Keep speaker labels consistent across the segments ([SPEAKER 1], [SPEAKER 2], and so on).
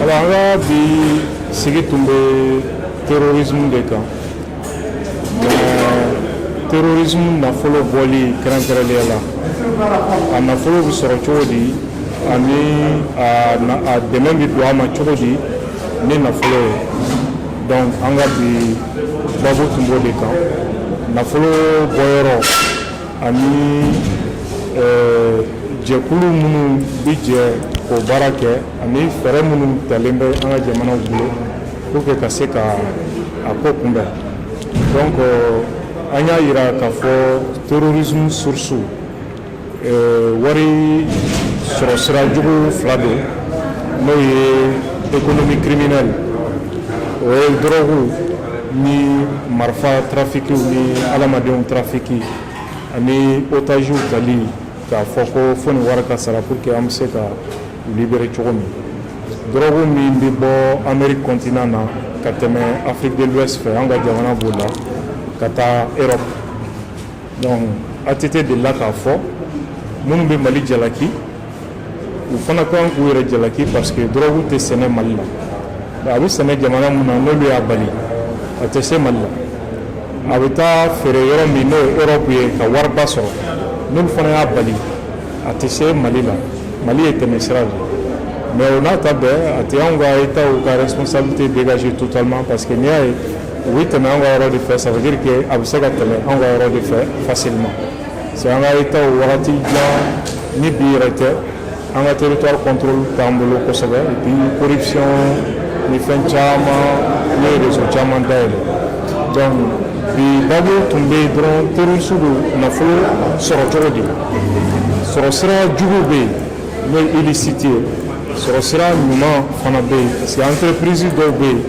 [SPEAKER 1] Alors, on va dire ce qui tombe terrorisme de camp. Terrorisme n'a pas le volet crankerelé là. On a fait le sorti ani a demain bi do ama chodi ni na folo donc anga bi babu tumbo de camp na folo boyoro ani jekulu munu bije ko barake ani fere munu talembe anga jamana bulo pour que kaseka ako kumbe donc anya ira ka fo terrorisme sursu wari sɔrɔ sira jugu fila don n'o ye économie criminelle o ye drogue ni marifa trafikiw ni adamadenw trafiki ani otages tali k'a fɔ ko fo nin wari ka sara pour que an bɛ se ka libérer cogo min drogue min bɛ bɔ Amérique continent na ka tɛmɛ Afrique de l'Ouest fɛ an ka jamana b'o la ka taa Europe donc ATT delila k'a fɔ minnu bɛ Mali jalaki u fana kan k'u yɛrɛ jalaki parce que drogue tɛ sɛnɛ Mali la a bɛ sɛnɛ jamana min na n'olu y'a bali a tɛ se Mali la a bɛ taa feere yɔrɔ min n'o ye Europe ye ka wariba sɔrɔ n'olu fana y'a bali a tɛ se Mali la Mali ye tɛmɛsira de mais o n'a ta bɛɛ a tɛ anw ka État ka responsabilité dégager totalement parce que n'i y'a ye u bɛ tɛmɛ an ka yɔrɔ de fɛ ça veut dire que a bɛ se ka tɛmɛ an ka yɔrɔ de fɛ facilement c'est an ka État wagati jan ni bi yɛrɛ tɛ an ka territoire contrôle t'an bolo kosɛbɛ et puis corruption ni fɛn caman ni réseau caman dayɛlɛ donc bi babu tun bɛ yen dɔrɔn terroriste do nafolo sɔrɔ cogo di sɔrɔ sira jugu bɛ yen n'o ye illicite ye sɔrɔ sira ɲuman fana bɛ yen parce que entreprise dɔw bɛ yen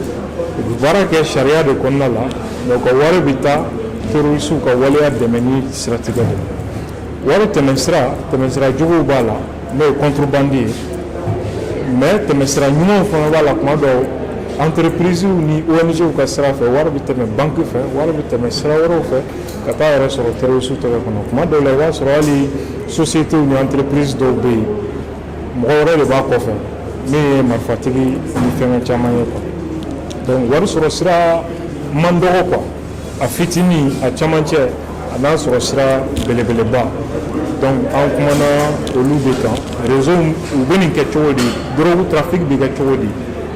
[SPEAKER 1] u bɛ baara kɛ sariya de kɔnɔna la mais u ka wari bɛ taa terroriste ka waleya dɛmɛ ni siratigɛ de wari tɛmɛsira juguw b'a la n'o ye contrebande ye mais tɛmɛsira ɲumanw fana b'a la kuma dɔw entreprise ni ONG ka sira fɛ wari bɛ tɛmɛ banque fɛ wari bɛ tɛmɛ sira wɛrɛw fɛ ka taa yɛrɛ sɔrɔ terroriste tɛgɛ kɔnɔ kuma dɔw la i b'a sɔrɔ hali société ni entreprise dɔw bɛ yen mɔgɔ wɛrɛ de b'a kɔfɛ min ye marifatigi ni fɛnkɛ caman ye quoi donc wari sɔrɔ sira man dɔgɔ quoi a fitinin a camancɛ a n'a sɔrɔ sira belebeleba donc an kumana olu de kan réseau u bɛ nin kɛ cogo di drogue trafic bɛ kɛ cogo di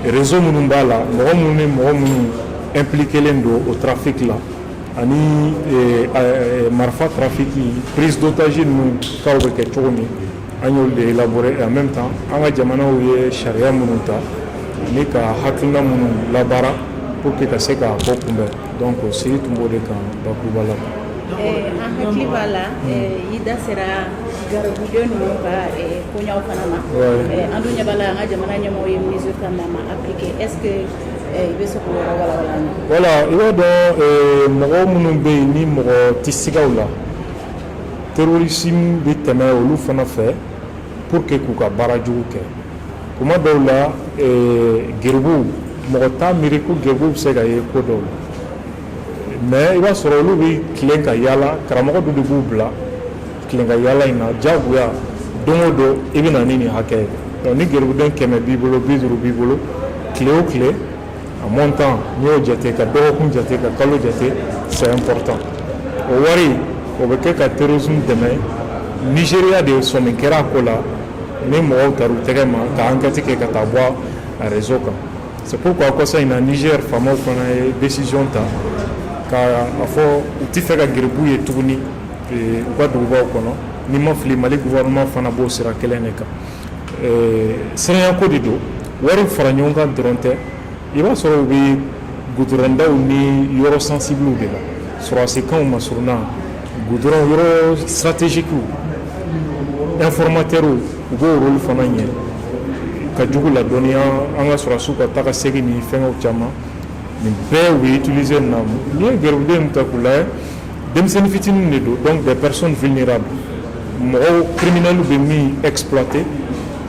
[SPEAKER 1] réseau minnu b'a la mɔgɔ minnu ni mɔgɔ minnu impliquélen don o trafic la ani marifa trafiki prise d'otage ninnu kaw bɛ kɛ cogo min an y'olu de élaborer et en même temps an ka jamanaw ye sariya minnu ta ani ka hakilina minnu labaara pour que ka se k'a ko kunbɛn donc sigi tun b'o de kan bakuruba la.
[SPEAKER 2] An hakili b'a la i da sera garibudenw ninnu ka koɲaw fana ma an dun ɲɛ b'a la an ka jamana ɲɛmɔgɔw ye mesure ta ma appliquer est ce que i bɛ se k'o yɔrɔ walawala an ye.
[SPEAKER 1] Voilà i b'a dɔn mɔgɔ minnu bɛ yen ni mɔgɔ tɛ sigaw la terrorisme bɛ tɛmɛ olu fana fɛ pour que k'u ka baara jugu kɛ kuma dɔw la garibuw mɔgɔ t'a miiri ko garibuw bɛ se ka ye ko dɔw la. mais i b'a sɔrɔ olu bɛ tilen ka yaala karamɔgɔ dɔ de b'u bila tilen ka yaala in na diyagoya don o don i bɛ na ni nin hakɛ ye donc ni garibuden 100 b'i bolo 50 b'i bolo tile o tile a montant n'i y'o jate ka dɔgɔkun jate ka kalo jate c'est important o wari o bɛ kɛ ka terrorisme dɛmɛ Nigéria de sɔmin kɛra a ko la ni mɔgɔw taara u tɛgɛ ma ka enquête kɛ ka taa bɔ a réseau kan c'est pourquoi kɔsa in na Niger faamaw fana ye décision ta k'a fɔ u tɛ fɛ ka garibu ye tuguni u ka dugubaw kɔnɔ ni ma fili Mali gouvernement fana b'o sira kelen de kan siranyako de don wari fara ɲɔgɔn kan dɔrɔn tɛ i b'a sɔrɔ u bɛ goudrondaw ni yɔrɔ sensible de la sɔrɔasikanw ma surunna goudron yɔrɔ stratégique informateurs u b'o rôle fana ɲɛ ka jugu ladɔnniya an ka sɔrɔsiw ka taga segin ni fɛngɛw caman nin bɛɛ u bɛ utiliser nin na n'i ye garibuden ta k'u lajɛ denmisɛnnin fitinin de don donc des personnes vulnérables mɔgɔw criminels bɛ min exploiter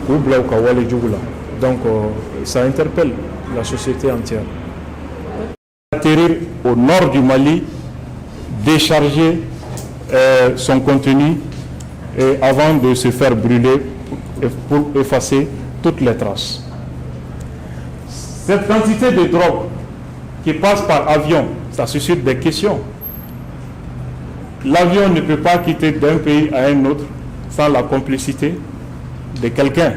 [SPEAKER 1] k'u bila u ka wale jugu la donc ça interpelle la société entière. Atterrir au nord du Mali, décharger son contenu et avant de se faire brûler pour effacer toutes les traces. Cette quantité de drogue qui passe par avion, ça suscite des questions. L'avion ne peut pas quitter d'un pays à un autre sans la complicité de quelqu'un.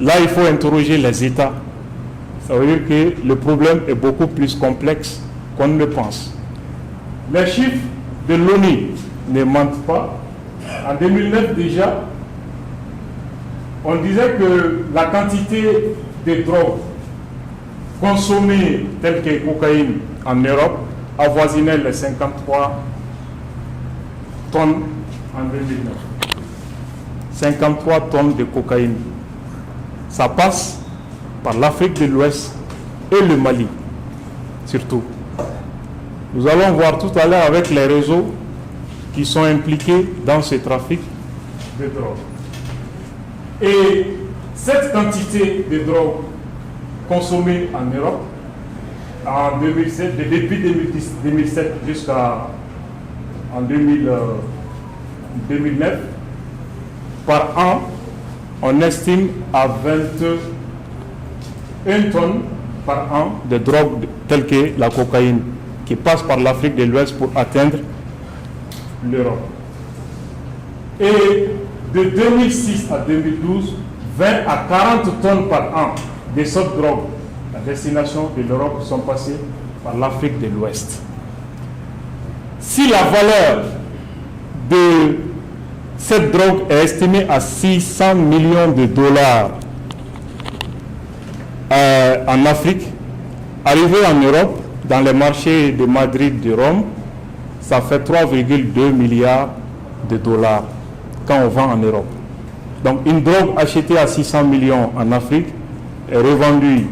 [SPEAKER 1] Là, il faut interroger les États. Ça veut dire que le problème est beaucoup plus complexe qu'on ne le pense. Les chiffres de l'ONU ne mentent pas. En 2009 déjà, on disait que la quantité de drogue consommée telle que cocaïne en Europe avoisinait les 53 tonnes en 2009. 53 tonnes de cocaïne. Ça passe par l'Afrique de l'Ouest et le Mali, surtout. Nous allons voir tout à l'heure avec les réseaux qui sont impliqués dans ce trafic de drogue. Et cette quantité de drogue consommée en Europe, en 2007, depuis 2007 jusqu'à en 2009, par an, on estime à 21 tonnes par an de drogue telle que la cocaïne qui passe par l'Afrique de l'Ouest pour atteindre l'Europe. Et de 2006 à 2012, 20 à 40 tonnes par an de cette drogue à destination de l'Europe sont passées par l'Afrique de l'Ouest. Si la valeur de cette drogue est estimée à 600 millions de dollars en Afrique, arrivée en Europe, dans les marchés de Madrid, de Rome, ça fait 3,2 milliards de dollars quand on vend en Europe. Donc une drogue achetée à 600 millions en Afrique est revendue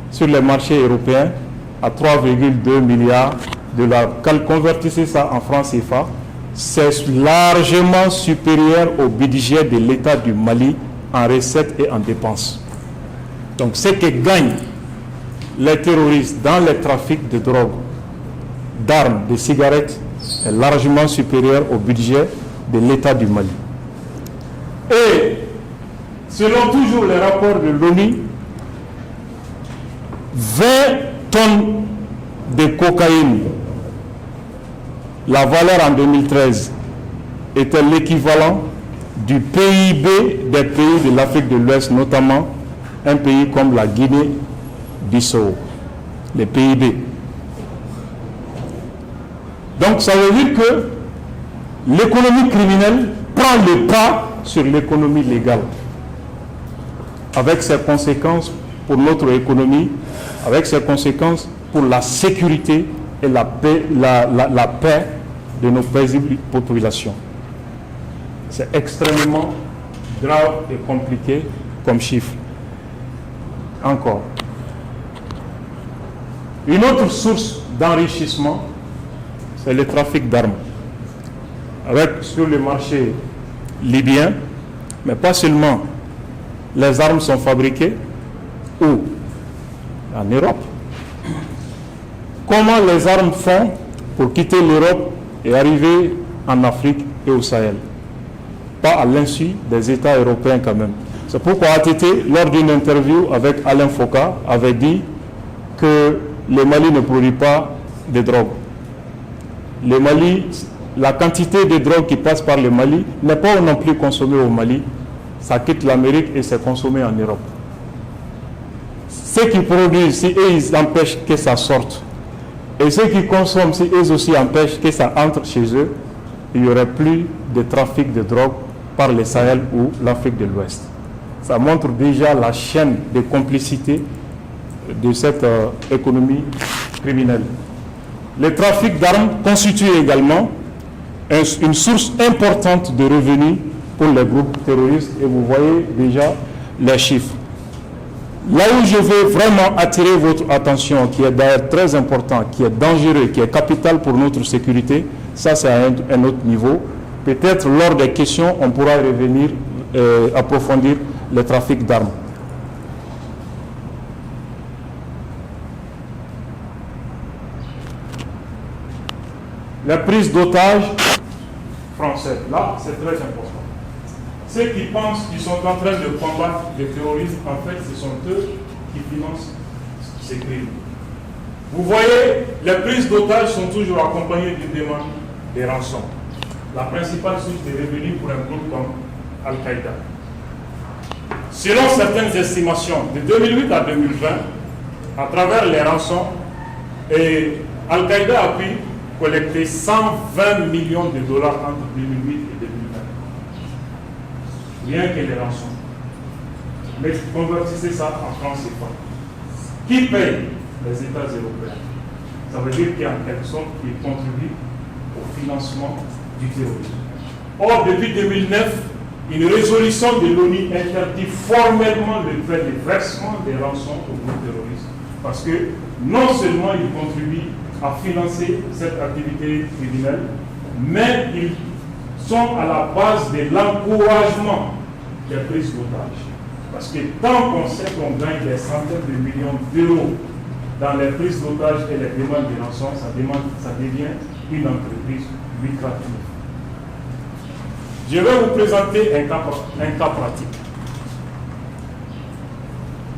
[SPEAKER 1] sur les marchés européens à 3,2 milliards de dollars. Quand convertissez ça en francs CFA, c'est largement supérieur au budget de l'État du Mali en recettes et en dépenses. Donc ce que gagnent les terroristes dans les trafics de drogue, d'armes, de cigarettes, est largement supérieur au budget de l'État du Mali. Et selon toujours les rapports de l'ONU, 20 tonnes de cocaïne, la valeur en 2013 était l'équivalent du PIB des pays de l'Afrique de l'Ouest, notamment un pays comme la Guinée-Bissau, le PIB. Donc ça veut dire que l'économie criminelle prend le pas sur l'économie légale, avec ses conséquences pour notre économie, avec ses conséquences pour la sécurité et la paix de nos paisibles populations. C'est extrêmement grave et compliqué comme chiffre. Encore. Une autre source d'enrichissement, c'est le trafic d'armes. Sur le marché libyen, mais pas seulement, les armes sont fabriquées où? En Europe. Comment les armes font pour quitter l'Europe et arriver en Afrique et au Sahel? Pas à l'insu des États européens quand même. C'est pourquoi ATT, lors d'une interview avec Alain Foka, avait dit que le Mali ne produit pas de drogue. Le Mali, la quantité de drogue qui passe par le Mali n'est pas non plus consommée au Mali. Ça quitte l'Amérique et c'est consommé en Europe. Ceux qui produisent, si eux ils empêchent que ça sorte, et ceux qui consomment, si eux aussi empêchent que ça entre chez eux, il n'y aurait plus de trafic de drogue par le Sahel ou l'Afrique de l'Ouest. Ça montre déjà la chaîne de complicité de cette économie criminelle. Le trafic d'armes constitue également une source importante de revenus pour les groupes terroristes et vous voyez déjà les chiffres. Là où je veux vraiment attirer votre attention, qui est d'ailleurs très important, qui est dangereux, qui est capital pour notre sécurité, ça c'est à un autre niveau. Peut-être lors des questions, on pourra revenir approfondir le trafic d'armes. La prise d'otages français, là c'est très important. Ceux qui pensent qu'ils sont en train de combattre les terroristes, en fait ce sont eux
[SPEAKER 3] qui financent ces crimes. Vous voyez, les prises d'otages sont toujours accompagnées d'une demande des rançons. La principale source de revenus pour un groupe comme Al-Qaïda. Selon certaines estimations, de 2008 à 2020, à travers les rançons, Al-Qaïda a pu collecter 120 millions de dollars entre 2008 et 2020. Rien que les rançons. Mais convertissez ça en francs CFA. Qui paye? Les États européens. Ça veut dire qu'il y a en quelque sorte qui contribue au financement du terrorisme. Or, depuis 2009, une résolution de l'ONU interdit formellement le fait de versement des rançons aux groupes terroristes. Parce que non seulement ils contribuent à financer cette activité criminelle, mais ils sont à la base de l'encouragement des prises d'otages. Parce que tant qu'on sait qu'on gagne des centaines de millions d'euros dans les prises d'otages et les demandes de rançon, ça devient une entreprise lucrative. Je vais vous présenter un cas pratique.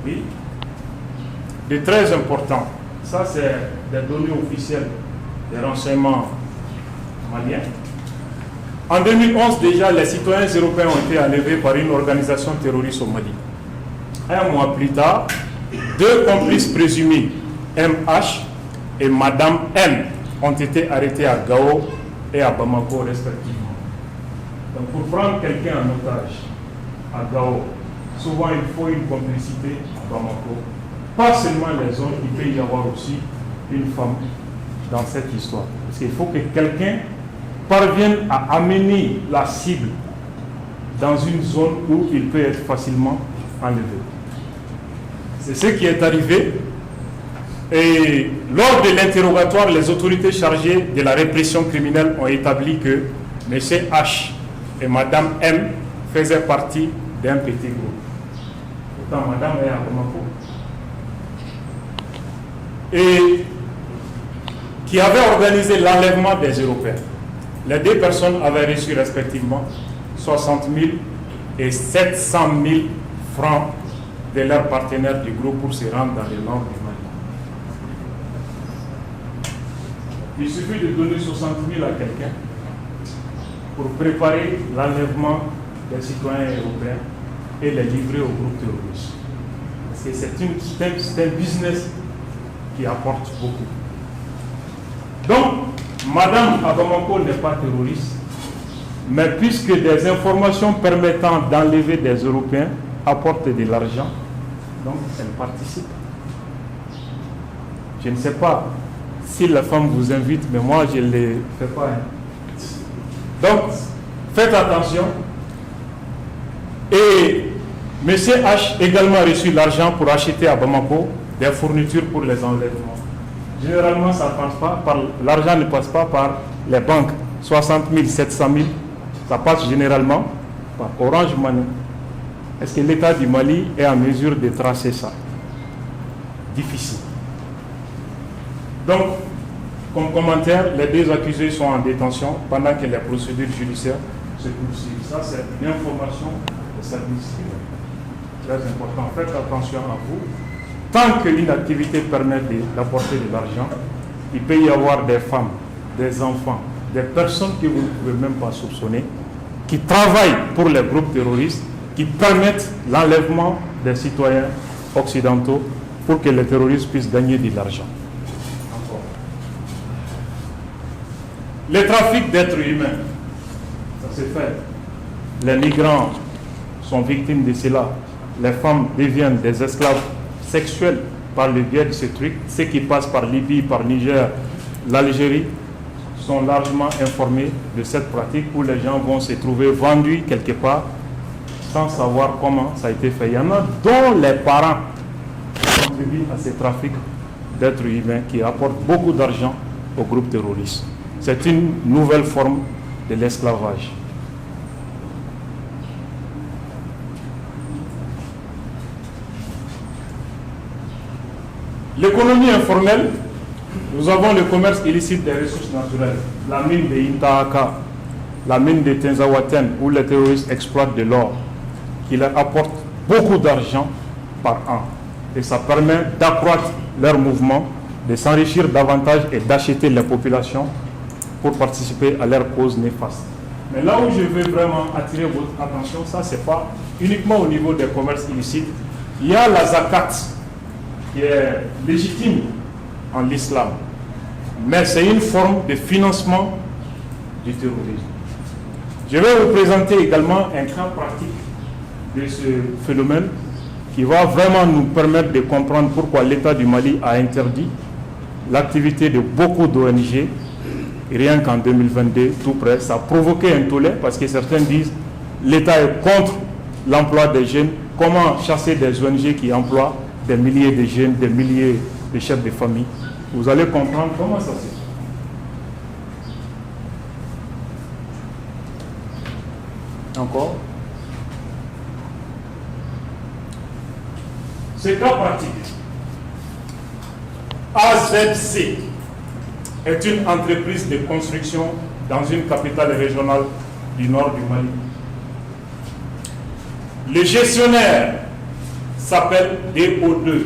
[SPEAKER 3] Oui, de très important. Ça, c'est des données officielles des renseignements maliens. En 2011, déjà, les citoyens européens ont été enlevés par une organisation terroriste au Mali. Un mois plus tard, deux complices présumés, MH et Madame M, ont été arrêtés à Gao et à Bamako respectivement. Donc pour prendre quelqu'un en otage à Gao, souvent il faut une complicité à Bamako. Pas seulement les hommes, il peut y avoir aussi une femme dans cette histoire. Parce qu'il faut que quelqu'un parvienne à amener la cible dans une zone où il peut être facilement enlevé. C'est ce qui est arrivé. Et lors de l'interrogatoire, les autorités chargées de la répression criminelle ont établi que M. H et Mme M faisaient partie d'un petit groupe. Pourtant, Mme est à Bamako. Et qui avait organisé l'enlèvement des Européens. Les deux personnes avaient reçu respectivement 60 000 et 700 000 francs de leurs partenaires du groupe pour se rendre dans le nord du Mali. Il suffit de donner 60 000 à quelqu'un pour préparer l'enlèvement des citoyens européens et les livrer au groupe terroriste. Parce que c'est un business qui apporte beaucoup. Donc, Madame Bamako n'est pas terroriste, mais puisque des informations permettant d'enlever des Européens apportent de l'argent, donc elle participe. Je ne sais pas si la femme vous invite, mais moi je ne le fais pas. Donc, faites attention. Et M. H également reçu l'argent pour acheter à Bamako des fournitures pour les enlèvements. Généralement, l'argent ne passe pas par les banques. 60 000, 700 000, ça passe généralement par Orange Money. Est-ce que l'État du Mali est en mesure de tracer ça? Difficile. Donc, comme commentaire, les deux accusés sont en détention pendant que les procédures judiciaires se poursuivent. Ça, c'est une information de service très important. Faites attention à vous. Tant que l'inactivité permet d'apporter de l'argent, il peut y avoir des femmes, des enfants, des personnes que vous ne pouvez même pas soupçonner, qui travaillent pour les groupes terroristes, qui permettent l'enlèvement des citoyens occidentaux pour que les terroristes puissent gagner de l'argent. Les trafics d'êtres humains, ça se fait. Les migrants sont victimes de cela. Les femmes deviennent des esclaves sexuels par le biais de ce truc. Ceux qui passent par Libye, par Niger, l'Algérie sont largement informés de cette pratique où les gens vont se trouver vendus quelque part sans savoir comment ça a été fait. Il y en a dont les parents contribuent à ces trafics d'êtres humains qui apportent beaucoup d'argent aux groupes terroristes. C'est une nouvelle forme de l'esclavage. L'économie informelle, nous avons le commerce illicite des ressources naturelles, la mine de Intaaka, la mine de Tenzawaten, où les terroristes exploitent de l'or, qui leur apporte beaucoup d'argent par an. et ça permet d'accroître leur mouvement, de s'enrichir davantage et d'acheter les populations pour participer à leur cause néfaste. Mais là où je veux vraiment attirer votre attention, ça c'est pas uniquement au niveau des commerces illicites. Il y a la zakat qui est légitime en l'islam, mais c'est une forme de financement du terrorisme. Je vais vous présenter également un cas pratique de ce phénomène qui va vraiment nous permettre de comprendre pourquoi l'État du Mali a interdit l'activité de beaucoup d'ONG. Rien qu'en 2022, tout près, ça a provoqué un tollé parce que certains disent l'État est contre l'emploi des jeunes. Comment chasser des ONG qui emploient des milliers de jeunes, des milliers de chefs de famille? Vous allez comprendre comment ça se fait. Encore. Ce cas pratique. AZC est une entreprise de construction dans une capitale régionale du nord du Mali. Le gestionnaire s'appelle DO2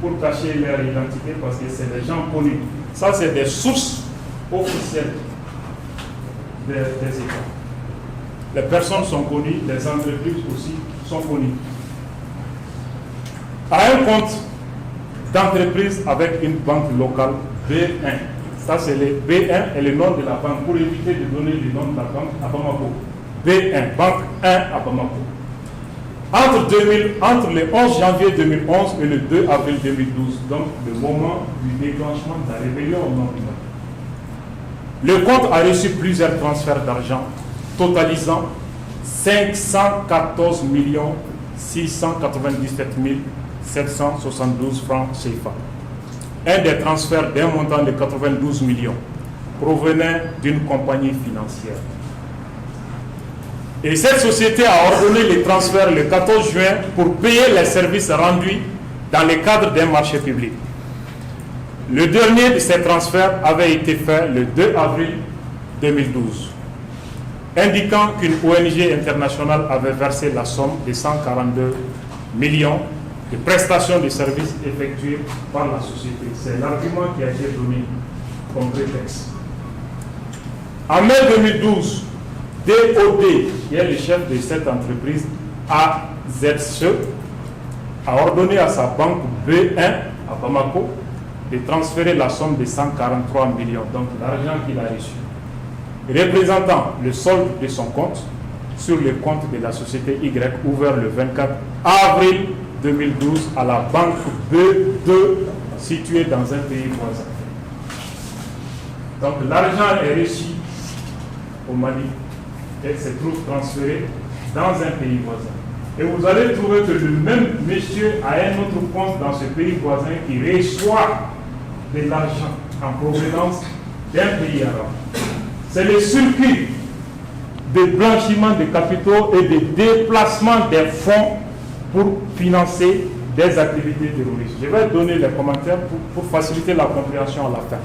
[SPEAKER 3] pour cacher leur identité parce que c'est des gens connus. Ça, c'est des sources officielles des États. Les personnes sont connues, les entreprises aussi sont connues. À un compte d'entreprise avec une banque locale B1. Ça, c'est le B1 et le nom de la banque pour éviter de donner le nom de la banque à Bamako. B1, banque 1 à Bamako. Entre le 11 janvier 2011 et le 2 avril 2012, donc le moment du déclenchement de la rébellion au nord du Mali, le compte a reçu plusieurs transferts d'argent totalisant 514 697 772 francs CFA. Un des transferts d'un montant de 92 millions provenait d'une compagnie financière. Et cette société a ordonné les transferts le 14 juin pour payer les services rendus dans le cadre d'un marché public. Le dernier de ces transferts avait été fait le 2 avril 2012, indiquant qu'une ONG internationale avait versé la somme de 142 millions de prestations de services effectuées par la société. C'est l'argument qui a été donné comme prétexte. En mai 2012, DOD, qui est le chef de cette entreprise, AZC, a ordonné à sa banque B1 à Bamako de transférer la somme de 143 millions, donc l'argent qu'il a reçu, représentant le solde de son compte sur le compte de la société Y ouvert le 24 avril 2012 à la banque B2 située dans un pays voisin. Donc l'argent est reçu au Mali et se trouve transféré dans un pays voisin. Et vous allez trouver que le même monsieur a un autre compte dans ce pays voisin qui reçoit de l'argent en provenance d'un pays arabe. C'est le circuit de blanchiment de capitaux et de déplacement des fonds pour financer des activités terroristes. Je vais donner les commentaires pour faciliter la compréhension à la fin.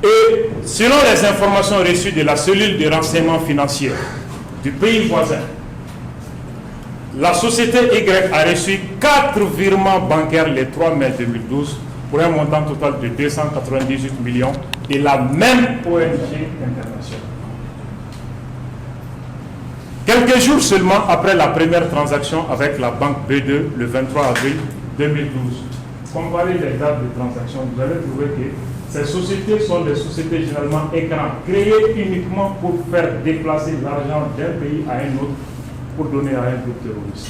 [SPEAKER 3] Et selon les informations reçues de la cellule de renseignement financier du pays voisin, la société Y a reçu 4 virements bancaires le 3 mai 2012 pour un montant total de 298 millions de la même ONG internationale. Quelques jours seulement après la première transaction avec la banque B2 le 23 avril 2012, comparez les dates de transaction, vous allez trouver que ces sociétés sont des sociétés généralement écran, créées uniquement pour faire déplacer l'argent d'un pays à un autre pour donner à un groupe terroriste.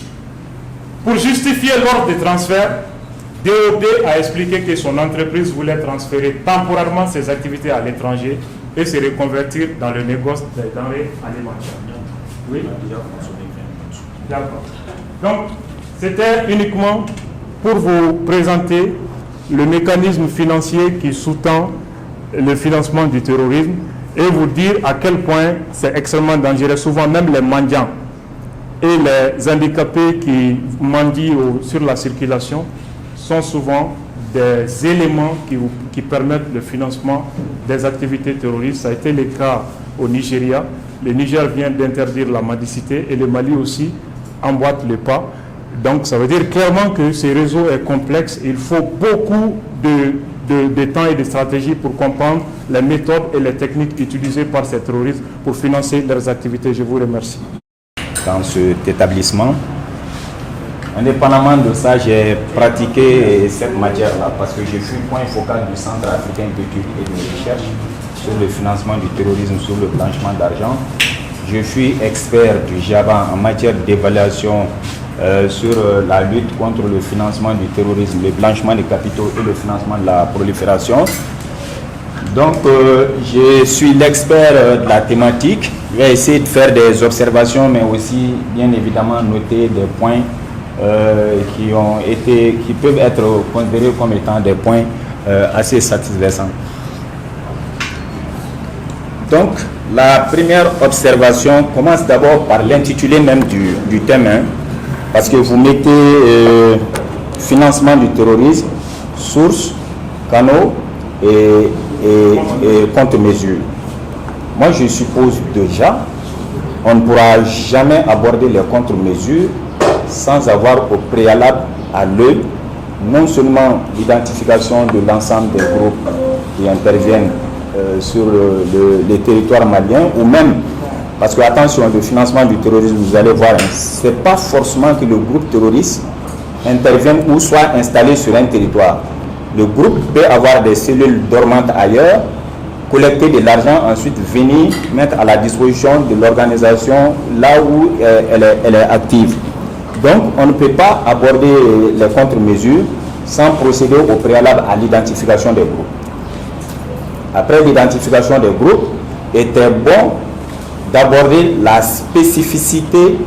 [SPEAKER 3] Pour justifier l'ordre de transfert, DOD a expliqué que son entreprise voulait transférer temporairement ses activités à l'étranger et se reconvertir dans le négoce des denrées alimentaires. Oui. D'accord. Donc, c'était uniquement pour vous présenter le mécanisme financier qui sous-tend le financement du terrorisme et vous dire à quel point c'est extrêmement dangereux. Souvent, même les mendiants et les handicapés qui mendient sur la circulation sont souvent des éléments qui permettent le financement des activités terroristes. Ça a été le cas au Nigeria. Le Niger vient d'interdire la mendicité et le Mali aussi emboîte le pas. Donc ça veut dire clairement que ce réseau est complexe. Il faut beaucoup de temps et de stratégie pour comprendre les méthodes et les techniques utilisées par ces terroristes pour financer leurs activités. Je vous remercie.
[SPEAKER 4] Dans cet établissement, indépendamment de ça, j'ai pratiqué cette matière-là parce que je suis point focal du Centre africain d'études et de recherche sur le financement du terrorisme, sur le blanchiment d'argent. Je suis expert du JABA en matière d'évaluation sur la lutte contre le financement du terrorisme, le blanchiment des capitaux et le financement de la prolifération. Donc, je suis l'expert de la thématique. Je vais essayer de faire des observations, mais aussi, bien évidemment, noter des points qui peuvent être considérés comme étant des points assez satisfaisants. Donc, la première observation commence d'abord par l'intitulé même du thème, hein, parce que vous mettez financement du terrorisme, sources, canaux et contre-mesures. Moi, je suppose déjà, on ne pourra jamais aborder les contre-mesures sans avoir au préalable à l'œil non seulement l'identification de l'ensemble des groupes qui interviennent sur les territoires maliens, ou même, parce que attention, le financement du terrorisme, vous allez voir, ce n'est pas forcément que le groupe terroriste intervienne ou soit installé sur un territoire. Le groupe peut avoir des cellules dormantes ailleurs, collecter de l'argent, ensuite venir mettre à la disposition de l'organisation là où elle est active. Donc, on ne peut pas aborder les contre-mesures sans procéder au préalable à l'identification des groupes. Après l'identification des groupes, il était bon d'aborder la spécificité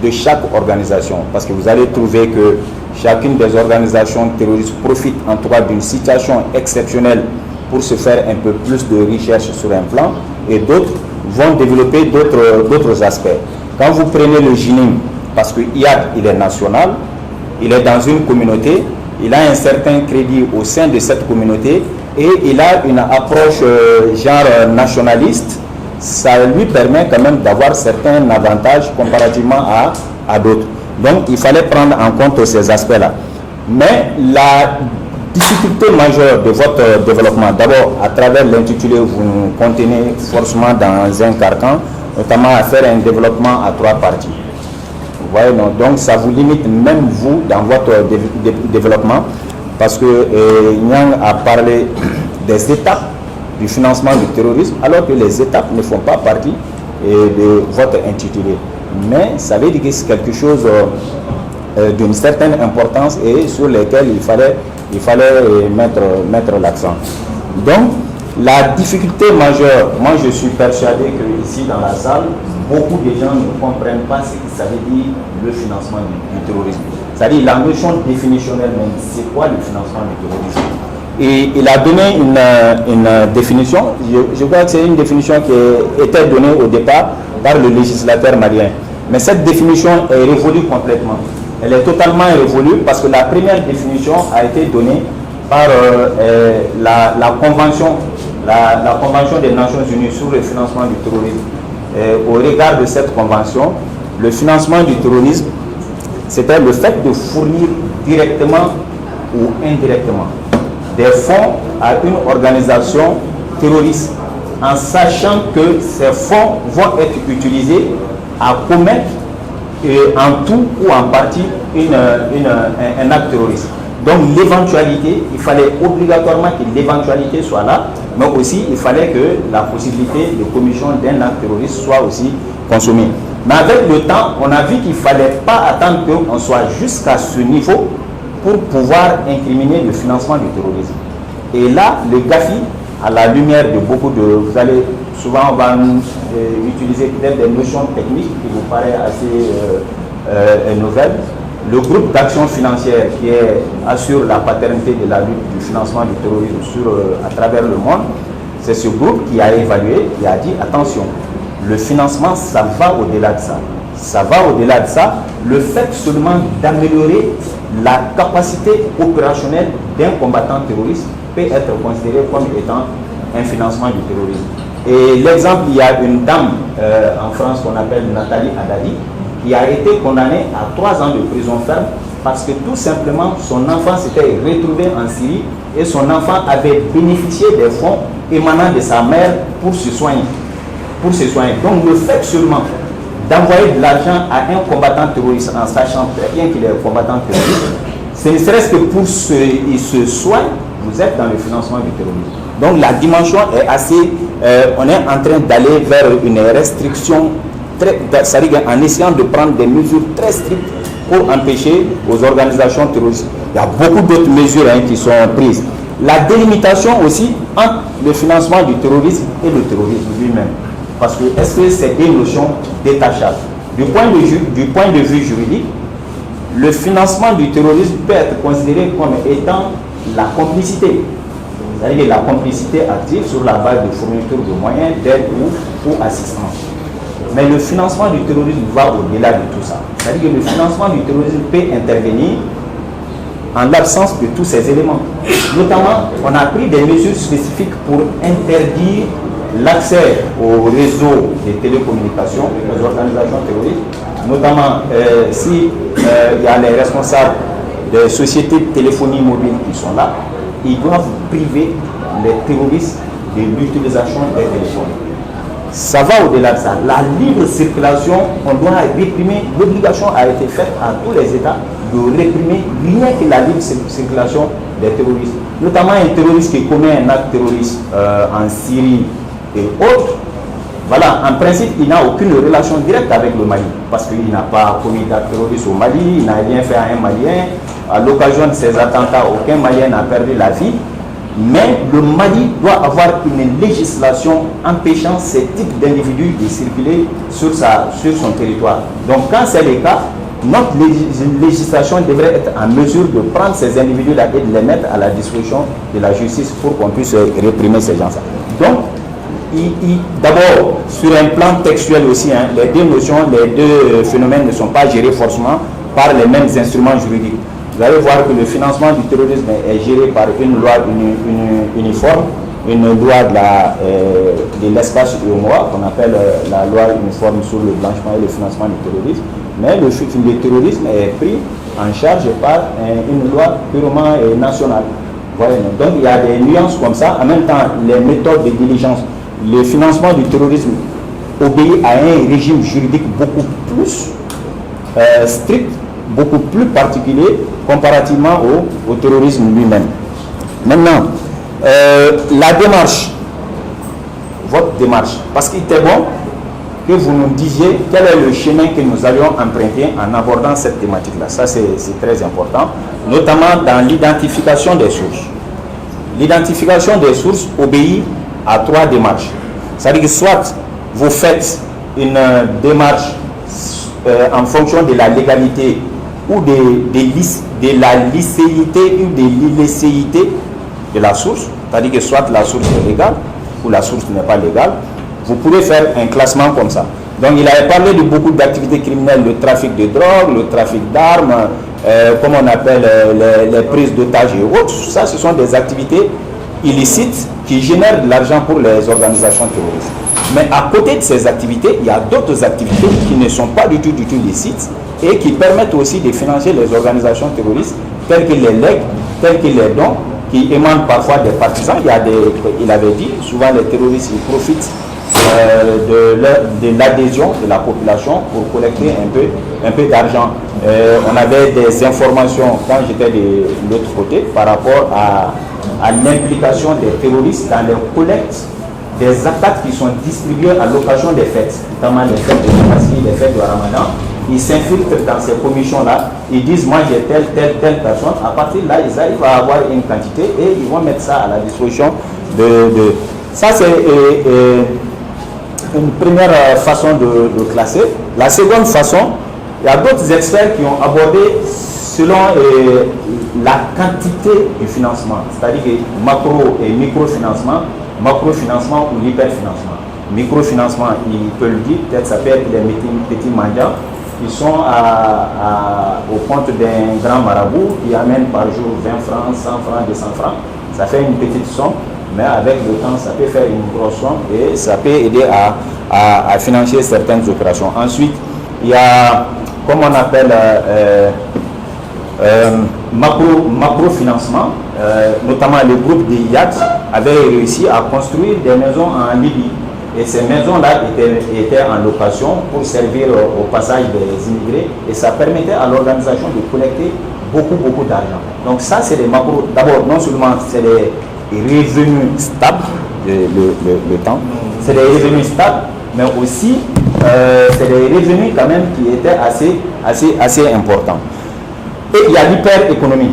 [SPEAKER 4] de chaque organisation. Parce que vous allez trouver que chacune des organisations terroristes profite en tout cas d'une situation exceptionnelle pour se faire un peu plus de recherche sur un plan, et d'autres vont développer d'autres aspects. Quand vous prenez le JINIM, parce que IAD, il est national, il est dans une communauté, il a un certain crédit au sein de cette communauté, et il a une approche genre nationaliste, ça lui permet quand même d'avoir certains avantages comparativement à d'autres. Donc il fallait prendre en compte ces aspects-là. Mais la difficulté majeure de votre développement, d'abord à travers l'intitulé, vous nous contenez forcément dans un carcan, notamment à faire un développement à 3 parties. Vous voyez, non? Donc ça vous limite même vous dans votre développement, parce que Nyang a parlé des étapes du financement du terrorisme, alors que les étapes ne font pas partie de votre intitulé. Mais ça veut dire que c'est quelque chose d'une certaine importance et sur lesquels il fallait mettre l'accent. Donc, la difficulté majeure, moi je suis persuadé que ici dans la salle, beaucoup de gens ne comprennent pas ce que ça veut dire le financement du terrorisme. C'est-à-dire la notion définitionnelle même, c'est quoi le financement du terrorisme? Et il a donné une définition, je crois que c'est une définition qui était donnée au départ par le législateur malien. Mais cette définition est révolue complètement. Elle est totalement révolue parce que la première définition a été donnée par la Convention des Nations Unies sur le financement du terrorisme. Au regard de cette convention, le financement du terrorisme, c'était le fait de fournir directement ou indirectement des fonds à une organisation terroriste, en sachant que ces fonds vont être utilisés à commettre en tout ou en partie un acte terroriste. Donc l'éventualité, il fallait obligatoirement que l'éventualité soit là, mais aussi il fallait que la possibilité de commission d'un acte terroriste soit aussi consommée. Mais avec le temps, on a vu qu'il ne fallait pas attendre qu'on soit jusqu'à ce niveau pour pouvoir incriminer le financement du terrorisme. Et là, le GAFI, à la lumière de beaucoup de... Vous allez souvent utiliser peut-être des notions techniques qui vous paraissent assez nouvelles. Le groupe d'action financière qui assure la paternité de la lutte du financement du terrorisme à travers le monde, c'est ce groupe qui a évalué, qui a dit attention, le financement, ça va au-delà de ça. Ça va au-delà de ça. Le fait seulement d'améliorer la capacité opérationnelle d'un combattant terroriste peut être considéré comme étant un financement du terrorisme. Et l'exemple, il y a une dame en France qu'on appelle Nathalie Haddadi, qui a été condamné à 3 ans de prison ferme parce que tout simplement son enfant s'était retrouvé en Syrie et son enfant avait bénéficié des fonds émanant de sa mère pour se soigner. Donc le fait seulement d'envoyer de l'argent à un combattant terroriste en sachant très bien qu'il est un combattant terroriste, ce ne serait-ce que pour il se soigne, vous êtes dans le financement du terrorisme. Donc la dimension est assez... on est en train d'aller vers une restriction, c'est-à-dire en essayant de prendre des mesures très strictes pour empêcher aux organisations terroristes. Il y a beaucoup d'autres mesures qui sont prises. La délimitation aussi entre le financement du terrorisme et le terrorisme lui-même. Parce que est-ce que c'est des notions détachables? Du point de vue juridique, le financement du terrorisme peut être considéré comme étant la complicité. C'est-à-dire la complicité active sur la base de fourniture de moyens, d'aide ou assistance. Mais le financement du terrorisme va au-delà de tout ça. C'est-à-dire que le financement du terrorisme peut intervenir en l'absence de tous ces éléments. Notamment, on a pris des mesures spécifiques pour interdire l'accès au réseau des télécommunications aux organisations terroristes. Notamment, si il y a les responsables des sociétés de téléphonie mobile qui sont là, ils doivent priver les terroristes de l'utilisation des téléphones. Ça va au-delà de ça. La libre circulation, on doit réprimer. L'obligation a été faite à tous les États de réprimer rien que la libre circulation des terroristes. Notamment un terroriste qui commet un acte terroriste en Syrie et autres. Voilà, en principe, il n'a aucune relation directe avec le Mali parce qu'il n'a pas commis d'acte terroriste au Mali, il n'a rien fait à un Malien. À l'occasion de ces attentats, aucun Malien n'a perdu la vie. Mais le Mali doit avoir une législation empêchant ces types d'individus de circuler sur son territoire. Donc quand c'est le cas, notre législation devrait être en mesure de prendre ces individus-là et de les mettre à la disposition de la justice pour qu'on puisse réprimer ces gens-là. Donc, d'abord, sur un plan textuel aussi, les deux notions, les deux phénomènes ne sont pas gérés forcément par les mêmes instruments juridiques. Vous allez voir que le financement du terrorisme est géré par une loi uniforme, une loi de l'espace UEMOA, qu'on appelle la loi uniforme sur le blanchiment et le financement du terrorisme. Mais le terrorisme est pris en charge par une loi purement nationale. Voilà. Donc il y a des nuances comme ça. En même temps, les méthodes de diligence, le financement du terrorisme obéit à un régime juridique beaucoup plus strict, beaucoup plus particulier comparativement au terrorisme lui-même. Maintenant, la démarche, votre démarche, parce qu'il était bon que vous nous disiez quel est le chemin que nous allions emprunter en abordant cette thématique-là. Ça, c'est très important, notamment dans l'identification des sources. L'identification des sources obéit à 3 démarches. C'est-à-dire que soit vous faites une démarche en fonction de la légalité ou de la licéité ou de l'illicéité de la source, c'est-à-dire que soit la source est légale ou la source n'est pas légale, vous pourrez faire un classement comme ça. Donc il avait parlé de beaucoup d'activités criminelles, le trafic de drogue, le trafic d'armes, comme on appelle les prises d'otages et autres. Ça, ce sont des activités illicites qui génèrent de l'argent pour les organisations terroristes. Mais à côté de ces activités, il y a d'autres activités qui ne sont pas du tout licites et qui permettent aussi de financer les organisations terroristes, telles que les legs, telles que les dons, qui émanent parfois des partisans. Il avait dit, souvent les terroristes ils profitent de l'adhésion de la population pour collecter un peu d'argent. On avait des informations quand j'étais de l'autre côté par rapport à l'implication des terroristes dans les collectes des attaques qui sont distribuées à l'occasion des fêtes, notamment les fêtes de Tabaski, les fêtes de Ramadan. Ils s'infiltrent dans ces commissions-là, ils disent moi j'ai telle personne, à partir de là ils arrivent à avoir une quantité et ils vont mettre ça à la disposition de... Ça c'est une première façon de classer. La seconde façon, il y a d'autres experts qui ont abordé selon la quantité du financement, c'est-à-dire que macro et microfinancement, macrofinancement ou l'hyperfinancement. Microfinancement, il peut le dire, peut-être ça peut être les petits mendiants qui sont au compte d'un grand marabout qui amène par jour 20 francs, 100 francs, 200 francs. Ça fait une petite somme, mais avec le temps, ça peut faire une grosse somme et ça peut aider à financer certaines opérations. Ensuite, il y a, comme on appelle, macro-financement, notamment le groupe des IAT avait réussi à construire des maisons en Libye. Et ces maisons-là étaient en location pour servir au passage des immigrés et ça permettait à l'organisation de collecter beaucoup d'argent. Donc ça, c'est des macros. D'abord, non seulement c'est des revenus stables, le temps, c'est des revenus stables, mais aussi c'est des revenus quand même qui étaient assez importants. Et il y a l'hyper-économie,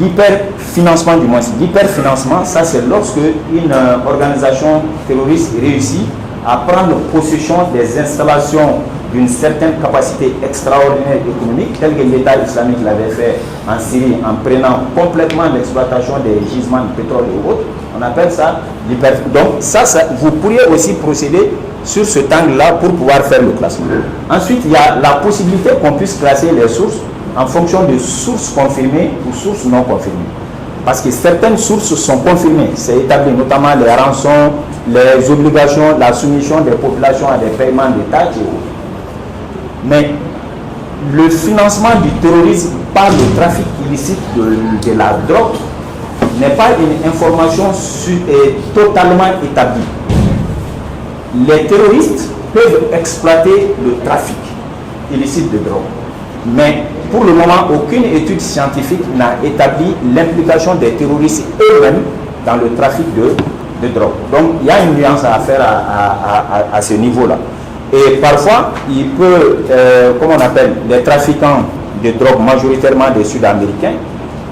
[SPEAKER 4] l'hyper-financement du moins. L'hyper-financement, ça c'est lorsque une organisation terroriste réussit à prendre possession des installations d'une certaine capacité extraordinaire économique, tel que l'État islamique l'avait fait en Syrie, en prenant complètement l'exploitation des gisements de pétrole et autres. On appelle ça l'hyper. Donc ça, vous pourriez aussi procéder sur cet angle-là pour pouvoir faire le classement. Ensuite, il y a la possibilité qu'on puisse classer les sources en fonction de sources confirmées ou sources non confirmées. Parce que certaines sources sont confirmées, c'est établi, notamment les rançons, les obligations, la soumission des populations à des paiements de taxes et autres. Mais le financement du terrorisme par le trafic illicite de la drogue n'est pas une information totalement établie. Les terroristes peuvent exploiter le trafic illicite de drogue. Mais pour le moment, aucune étude scientifique n'a établi l'implication des terroristes eux-mêmes dans le trafic de drogue. Donc il y a une nuance à faire à ce niveau-là. Et parfois, il peut, comme on appelle, les trafiquants de drogue, majoritairement des Sud-Américains,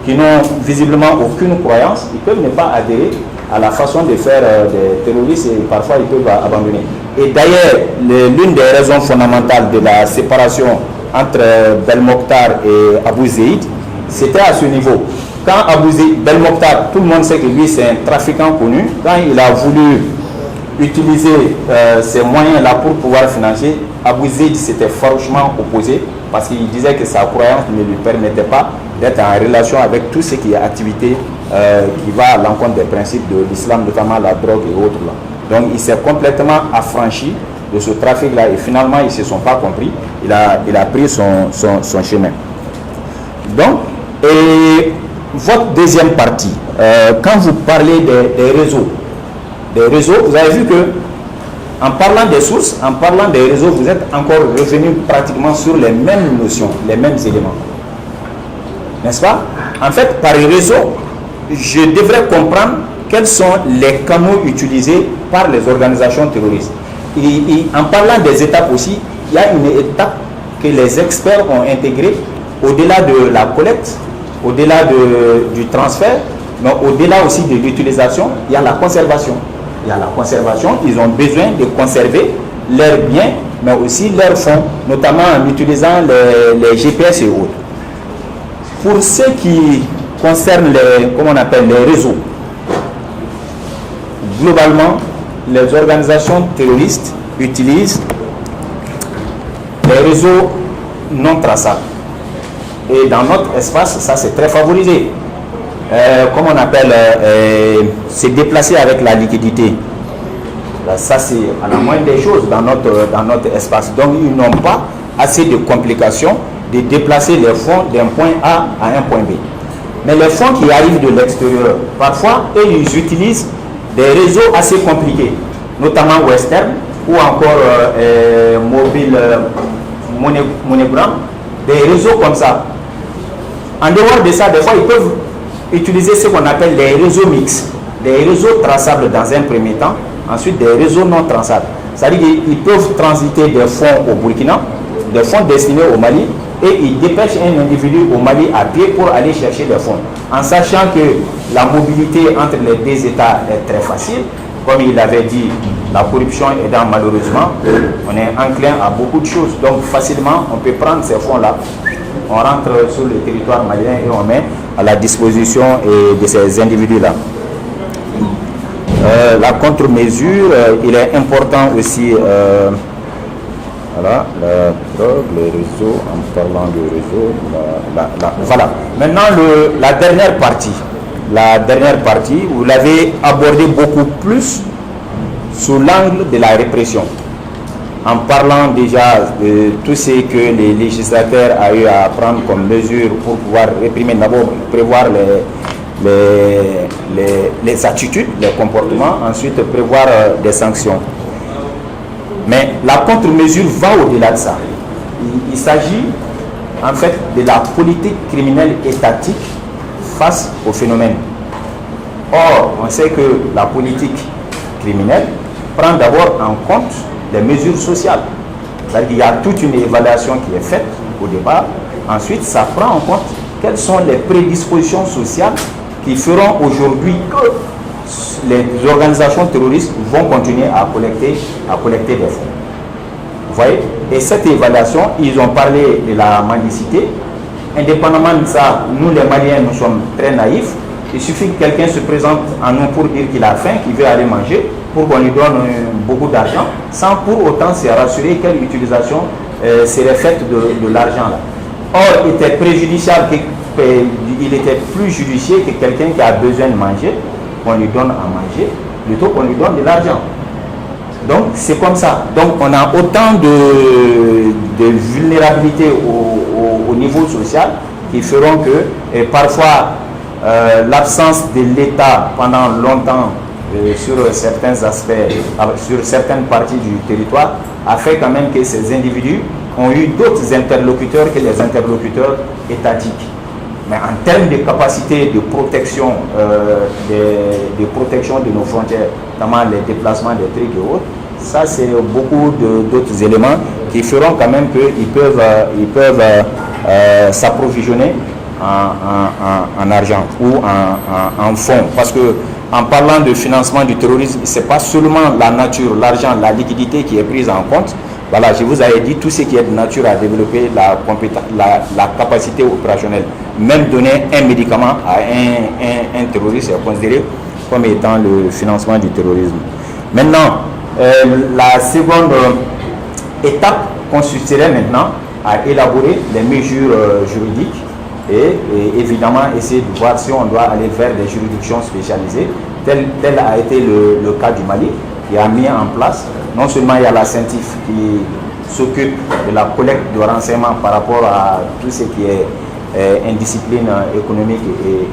[SPEAKER 4] qui n'ont visiblement aucune croyance, ils peuvent ne pas adhérer à la façon de faire des terroristes et parfois ils peuvent abandonner. Et d'ailleurs, l'une des raisons fondamentales de la séparation entre Belmokhtar et Abou Zeid, c'était à ce niveau. Quand Abou Zeid, Belmokhtar, tout le monde sait que lui c'est un trafiquant connu, quand il a voulu utiliser ces moyens-là pour pouvoir financer, Abou Zeid s'était farouchement opposé parce qu'il disait que sa croyance ne lui permettait pas d'être en relation avec tout ce qui est activité qui va à l'encontre des principes de l'islam, notamment la drogue et autres. Là. Donc il s'est complètement affranchi de ce trafic-là et finalement ils ne se sont pas compris. Il a pris son chemin. Donc, et votre deuxième partie, quand vous parlez des réseaux, vous avez vu que en parlant des sources, en parlant des réseaux, vous êtes encore revenu pratiquement sur les mêmes notions, les mêmes éléments. N'est-ce pas? En fait, par réseau, je devrais comprendre quels sont les canaux utilisés par les organisations terroristes. Et en parlant des étapes aussi, il y a une étape que les experts ont intégrée au-delà de la collecte, au-delà du transfert, mais au-delà aussi de l'utilisation, il y a la conservation. Il y a la conservation, ils ont besoin de conserver leurs biens, mais aussi leurs fonds, notamment en utilisant les GPS et autres. Pour ce qui concerne les réseaux, globalement, les organisations terroristes utilisent les réseaux non traçables. Et dans notre espace, ça c'est très favorisé. Comme on appelle, c'est déplacé avec la liquidité. Ça c'est à la moindre des choses dans notre espace. Donc ils n'ont pas assez de complications de déplacer les fonds d'un point A à un point B. Mais les fonds qui arrivent de l'extérieur, parfois, eux, ils utilisent des réseaux assez compliqués, notamment Western ou encore Mobile MoneyGram, des réseaux comme ça. En dehors de ça, des fois, ils peuvent utiliser ce qu'on appelle les réseaux mixtes, des réseaux traçables dans un premier temps, ensuite des réseaux non traçables. C'est-à-dire qu'ils peuvent transiter des fonds au Burkina, des fonds destinés au Mali, et ils dépêchent un individu au Mali à pied pour aller chercher des fonds. En sachant que la mobilité entre les deux États est très facile, comme il avait dit, la corruption aidant malheureusement, on est enclin à beaucoup de choses. Donc facilement, on peut prendre ces fonds-là, on rentre sur le territoire malien et on met à la disposition de ces individus-là. La contre-mesure, il est important aussi, voilà, la drogue, les réseaux, en parlant de réseau, voilà. Maintenant, la dernière partie, vous l'avez abordé beaucoup plus sous l'angle de la répression. en parlant déjà de tout ce que les législateurs ont eu à prendre comme mesure pour pouvoir réprimer, d'abord prévoir les attitudes, les comportements, ensuite prévoir des sanctions. Mais la contre-mesure va au-delà de ça. Il s'agit en fait de la politique criminelle étatique face au phénomène. Or, on sait que la politique criminelle prend d'abord en compte les mesures sociales. C'est-à-dire qu'il y a toute une évaluation qui est faite au départ. Ensuite, ça prend en compte quelles sont les prédispositions sociales qui feront aujourd'hui que les organisations terroristes vont continuer à collecter des fonds. Vous voyez? Et cette évaluation, ils ont parlé de la mendicité. Indépendamment de ça, nous les Maliens, nous sommes très naïfs. Il suffit que quelqu'un se présente à nous pour dire qu'il a faim, qu'il veut aller manger, pour qu'on lui donne beaucoup d'argent, sans pour autant se rassurer quelle utilisation serait faite de l'argent là. Or, il était préjudiciable, il était plus judicieux que quelqu'un qui a besoin de manger, qu'on lui donne à manger, plutôt qu'on lui donne de l'argent. Donc, c'est comme ça. Donc, on a autant de vulnérabilité au niveau social qui feront que, et parfois, l'absence de l'État pendant longtemps sur certains aspects, sur certaines parties du territoire, a fait quand même que ces individus ont eu d'autres interlocuteurs que les interlocuteurs étatiques. Mais en termes de capacité de protection, de nos frontières, notamment les déplacements des trucs et autres, ça c'est beaucoup d'autres éléments qui feront quand même qu'ils peuvent s'approvisionner en argent ou en fonds. Parce que en parlant de financement du terrorisme, ce n'est pas seulement la nature, l'argent, la liquidité qui est prise en compte. Voilà, je vous avais dit tout ce qui est de nature à développer la capacité opérationnelle. Même donner un médicament à un terroriste est considéré comme étant le financement du terrorisme. Maintenant, la seconde étape consisterait maintenant à élaborer les mesures juridiques et évidemment essayer de voir si on doit aller vers des juridictions spécialisées, tel a été le cas du Mali, qui a mis en place, non seulement il y a la CENTIF qui s'occupe de la collecte de renseignements par rapport à tout ce qui est indiscipline économique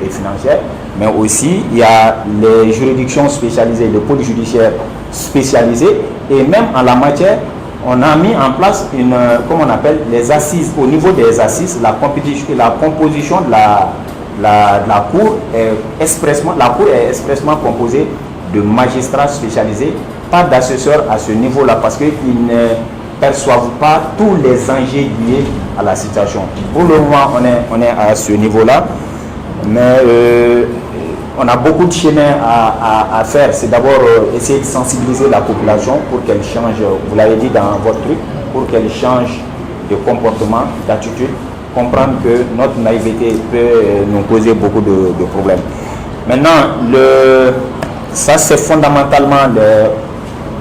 [SPEAKER 4] et financière, mais aussi il y a les juridictions spécialisées, le pôle judiciaire spécialisé, et même en la matière, on a mis en place comme on appelle les assises. Au niveau des assises, la composition de la cour est expressement composée de magistrats spécialisés, pas d'assesseurs à ce niveau-là, parce qu'ils ne perçoivent pas tous les enjeux liés à la situation. Pour le moment, on est à ce niveau-là, mais on a beaucoup de chemin à faire. C'est d'abord essayer de sensibiliser la population pour qu'elle change, vous l'avez dit dans votre truc, pour qu'elle change de comportement, d'attitude, comprendre que notre naïveté peut nous causer beaucoup de problèmes. Maintenant, ça c'est fondamentalement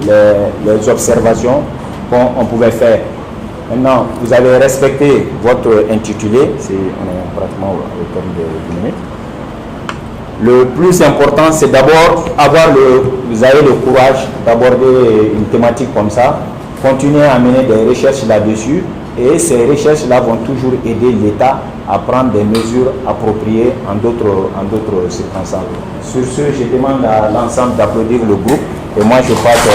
[SPEAKER 4] les observations qu'on pouvait faire. Maintenant, vous avez respecté votre intitulé, on est pratiquement au terme de 10 minutes. Le plus important, c'est d'abord vous avez le courage d'aborder une thématique comme ça, continuer à mener des recherches là-dessus, et ces recherches-là vont toujours aider l'État à prendre des mesures appropriées en d'autres circonstances. Sur ce, je demande à l'ensemble d'applaudir le groupe, et moi je passe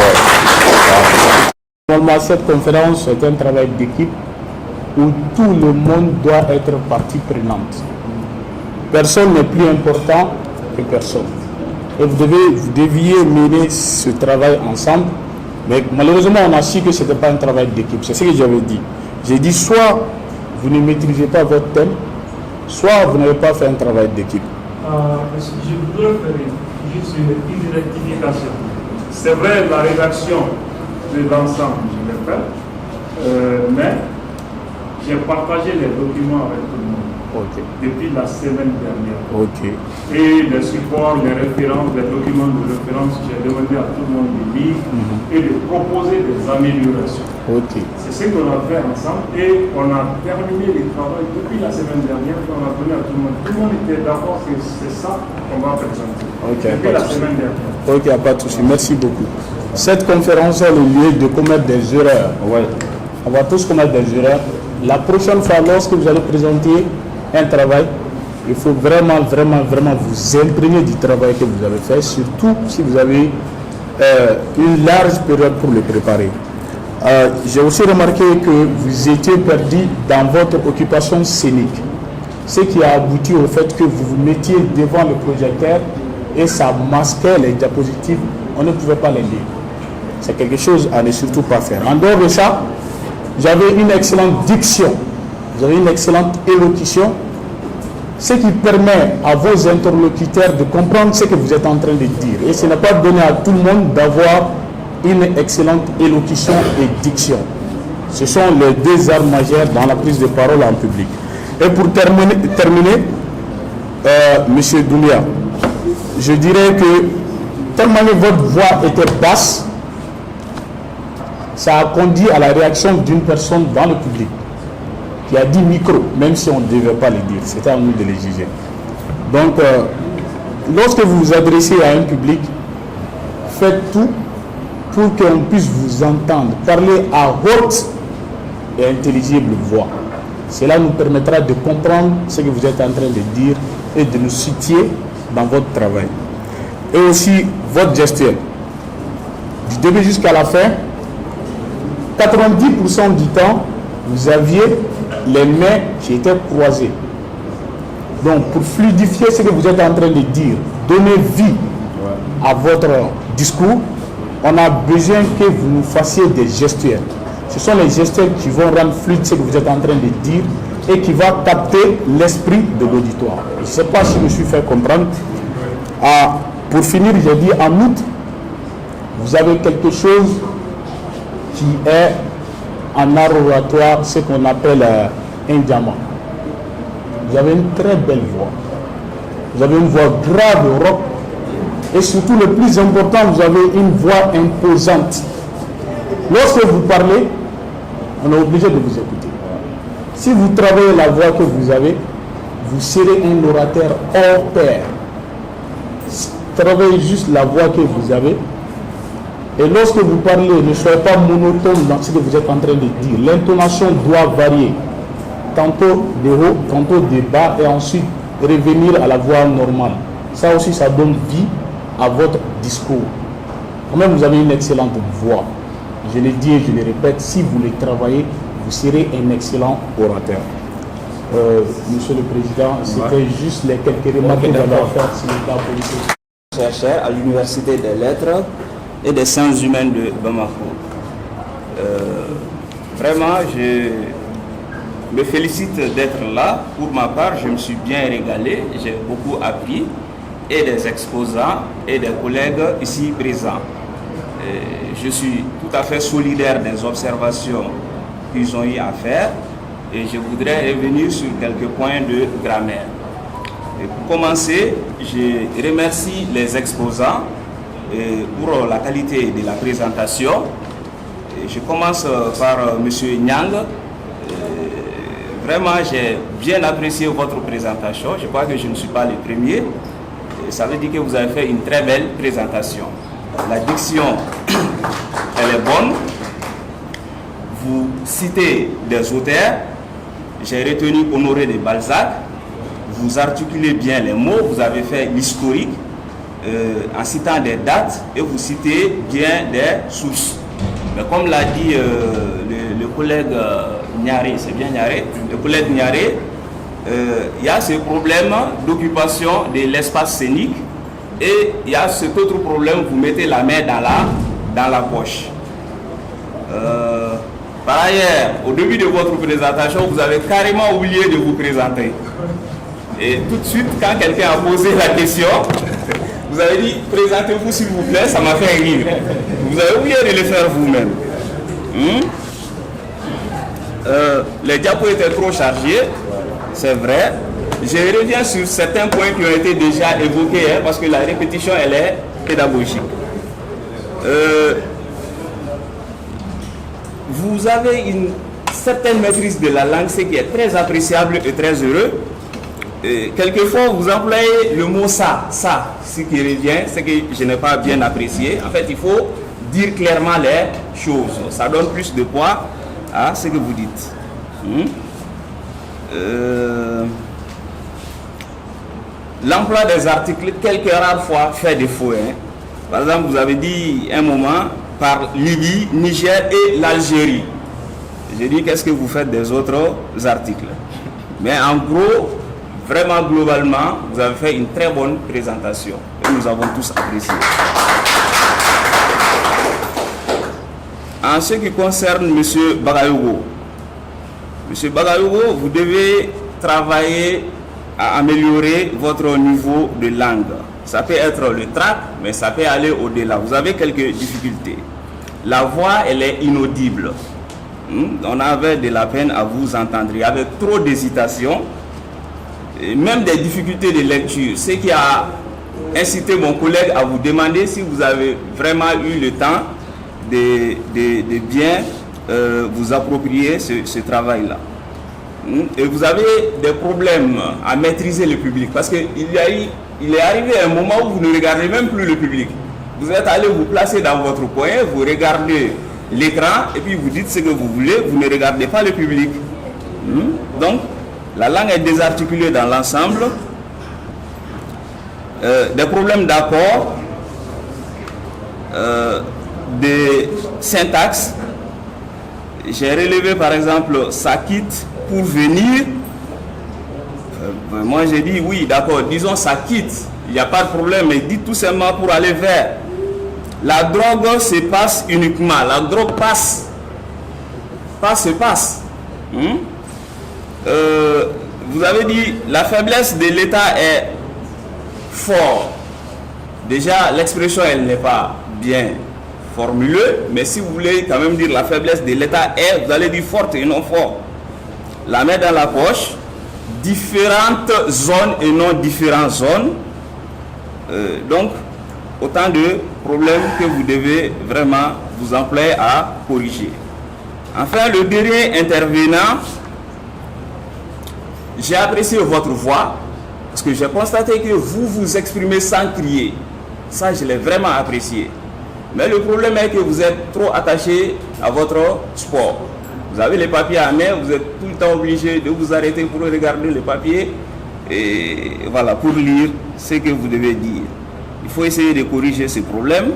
[SPEAKER 5] Normalement, cette conférence est un travail d'équipe où tout le monde doit être partie prenante. Personne n'est plus important que personne. Et vous deviez mener ce travail ensemble. Mais malheureusement, on a su que ce n'était pas un travail d'équipe. C'est ce que j'avais dit. J'ai dit soit vous ne maîtrisez pas votre thème, soit vous n'avez pas fait un travail d'équipe.
[SPEAKER 3] Je voudrais faire juste une rectification. C'est vrai, la rédaction de l'ensemble, je l'ai fait, mais j'ai partagé les documents avec tout le monde.
[SPEAKER 5] Okay.
[SPEAKER 3] Depuis la semaine dernière.
[SPEAKER 5] Okay.
[SPEAKER 3] Et les supports, les références, les documents de référence, j'ai demandé à tout le monde de lire et de proposer des améliorations.
[SPEAKER 5] Okay.
[SPEAKER 3] C'est ce qu'on a fait ensemble et on a terminé le travail depuis la semaine dernière. On a donné à tout le monde. Tout le monde était d'accord que c'est ça qu'on va présenter.
[SPEAKER 5] Okay,
[SPEAKER 3] depuis la semaine dernière.
[SPEAKER 5] Ok, pas de souci. Merci beaucoup. cette conférence est le lieu de commettre des erreurs.
[SPEAKER 4] Ouais.
[SPEAKER 5] On va tous commettre des erreurs. La prochaine fois, lorsque vous allez présenter un travail, il faut vraiment vous imprégner du travail que vous avez fait, surtout si vous avez une large période pour le préparer. J'ai aussi remarqué que vous étiez perdu dans votre occupation scénique, ce qui a abouti au fait que vous vous mettiez devant le projecteur et ça masquait les diapositives, on ne pouvait pas les lire. C'est quelque chose à ne surtout pas faire. En dehors de ça, vous avez une excellente diction, vous avez une excellente élocution, ce qui permet à vos interlocuteurs de comprendre ce que vous êtes en train de dire. Et ce n'est pas donné à tout le monde d'avoir une excellente élocution et diction. Ce sont les deux armes majeures dans la prise de parole en public. Et pour terminer, Monsieur Doumbia, je dirais que tellement votre voix était basse, ça a conduit à la réaction d'une personne dans le public qui a dit micro, même si on ne devait pas le dire. C'était à nous de les juger. Donc, lorsque vous vous adressez à un public, faites tout pour qu'on puisse vous entendre. Parler à haute et intelligible voix. Cela nous permettra de comprendre ce que vous êtes en train de dire et de nous situer dans votre travail. Et aussi votre gestuelle. Du début jusqu'à la fin, 90% du temps, vous aviez les mains qui étaient croisées. Donc, pour fluidifier ce que vous êtes en train de dire, donner vie à votre discours, on a besoin que vous nous fassiez des gestuels. Ce sont les gestuels qui vont rendre fluide ce que vous êtes en train de dire et qui va capter l'esprit de l'auditoire. Je ne sais pas si je me suis fait comprendre. Pour finir, j'ai dit en août, vous avez quelque chose qui est en art oratoire, ce qu'on appelle un diamant. Vous avez une très belle voix. Vous avez une voix grave, rock. Et surtout, le plus important, vous avez une voix imposante. Lorsque vous parlez, on est obligé de vous écouter. Si vous travaillez la voix que vous avez, vous serez un orateur hors pair. Travaillez juste la voix que vous avez. Et lorsque vous parlez, ne soyez pas monotone dans ce que vous êtes en train de dire. L'intonation doit varier. Tantôt de haut, tantôt de bas, et ensuite revenir à la voix normale. Ça aussi, ça donne vie à votre discours. Quand même, vous avez une excellente voix. Je l'ai dit et je le répète, si vous le travaillez, vous serez un excellent orateur. Monsieur le Président, c'était juste les quelques remarques que j'avais à faire sur le cas politique.
[SPEAKER 4] Chercheur à l'Université des Lettres et des Sciences Humaines de Bamako. Vraiment, je me félicite d'être là. Pour ma part, je me suis bien régalé, j'ai beaucoup appris, et des exposants et des collègues ici présents. Je suis tout à fait solidaire des observations qu'ils ont eu à faire et je voudrais revenir sur quelques points de grammaire. Et pour commencer, je remercie les exposants pour la qualité de la présentation. Et je commence par M. Nyang. Vraiment, j'ai bien apprécié votre présentation. Je crois que je ne suis pas le premier. Et ça veut dire que vous avez fait une très belle présentation. La diction, elle est bonne. Vous citez des auteurs. J'ai retenu Honoré de Balzac. Vous articulez bien les mots. Vous avez fait l'historique en citant des dates et vous citez bien des sources. Mais comme l'a dit le collègue Niaré, c'est bien Niaré, le collègue Niaré, il y a ce problème d'occupation de l'espace scénique et il y a cet autre problème, vous mettez la main dans la poche. Par ailleurs, au début de votre présentation, vous avez carrément oublié de vous présenter. Et tout de suite, quand quelqu'un a posé la question, vous avez dit « Présentez-vous s'il vous plaît », ça m'a fait rire. Vous avez oublié de le faire vous-même. Les diapos étaient trop chargés, c'est vrai. Je reviens sur certains points qui ont été déjà évoqués, parce que la répétition, elle est pédagogique. Vous avez une certaine maîtrise de la langue, ce qui est très appréciable et très heureux. Quelquefois, vous employez le mot ça, ce qui revient, ce que je n'ai pas bien apprécié. En fait, il faut dire clairement les choses. Ça donne plus de poids à ce que vous dites. L'emploi des articles, quelques rares fois, fait défaut. Par exemple, vous avez dit un moment par Libye, Niger et l'Algérie. J'ai dit qu'est-ce que vous faites des autres articles. Mais en gros, vraiment globalement, vous avez fait une très bonne présentation. Et nous avons tous apprécié. En ce qui concerne M. Bagayoko, M. Bagayoko, vous devez travailler à améliorer votre niveau de langue. Ça peut être le trac, mais ça peut aller au-delà. Vous avez quelques difficultés. La voix, elle est inaudible. On avait de la peine à vous entendre. Il y avait trop d'hésitation, même des difficultés de lecture. Ce qui a incité mon collègue à vous demander si vous avez vraiment eu le temps de bien vous approprier ce travail-là. Et vous avez des problèmes à maîtriser le public parce qu'il est arrivé un moment où vous ne regardez même plus le public. Vous êtes allé vous placer dans votre coin, vous regardez l'écran et puis vous dites ce que vous voulez, vous ne regardez pas le public. Donc, la langue est désarticulée dans l'ensemble. Des problèmes d'accord, de syntaxe. J'ai relevé par exemple ça quitte pour venir. Moi j'ai dit oui, d'accord, disons ça quitte, il n'y a pas de problème, mais dites tout simplement pour aller vers. La drogue se passe uniquement, la drogue passe. Se passe. Vous avez dit la faiblesse de l'État est forte. Déjà l'expression elle n'est pas bien formulée, mais si vous voulez quand même dire la faiblesse de l'État est, vous allez dire forte et non fort. La main dans la poche, différentes zones et non différentes zones. Donc, autant de problèmes que vous devez vraiment vous employer à corriger. Enfin, le dernier intervenant, j'ai apprécié votre voix parce que j'ai constaté que vous vous exprimez sans crier. Ça, je l'ai vraiment apprécié. Mais le problème est que vous êtes trop attaché à votre sport. Vous avez les papiers à main, vous êtes tout le temps obligé de vous arrêter pour regarder les papiers et voilà, pour lire ce que vous devez dire. Il faut essayer de corriger ces problèmes.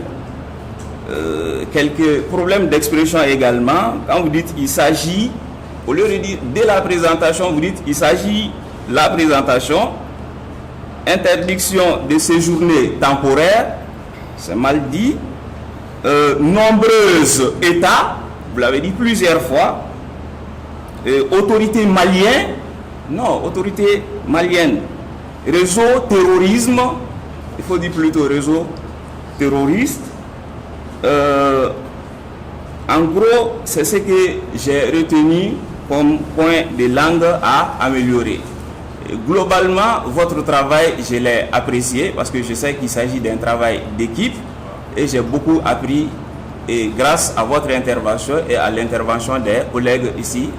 [SPEAKER 4] Quelques problèmes d'expression également. Quand vous dites il s'agit, au lieu de dire dès la présentation, vous dites il s'agit la présentation. Interdiction de séjourner temporaire, c'est mal dit. Nombreuses États, vous l'avez dit plusieurs fois. Autorité malienne, non, autorité malienne. Réseau terrorisme, il faut dire plutôt réseau terroriste. En gros, c'est ce que j'ai retenu comme point de langue à améliorer. Globalement, votre travail, je l'ai apprécié parce que je sais qu'il s'agit d'un travail d'équipe et j'ai beaucoup appris et grâce à votre intervention et à l'intervention des collègues ici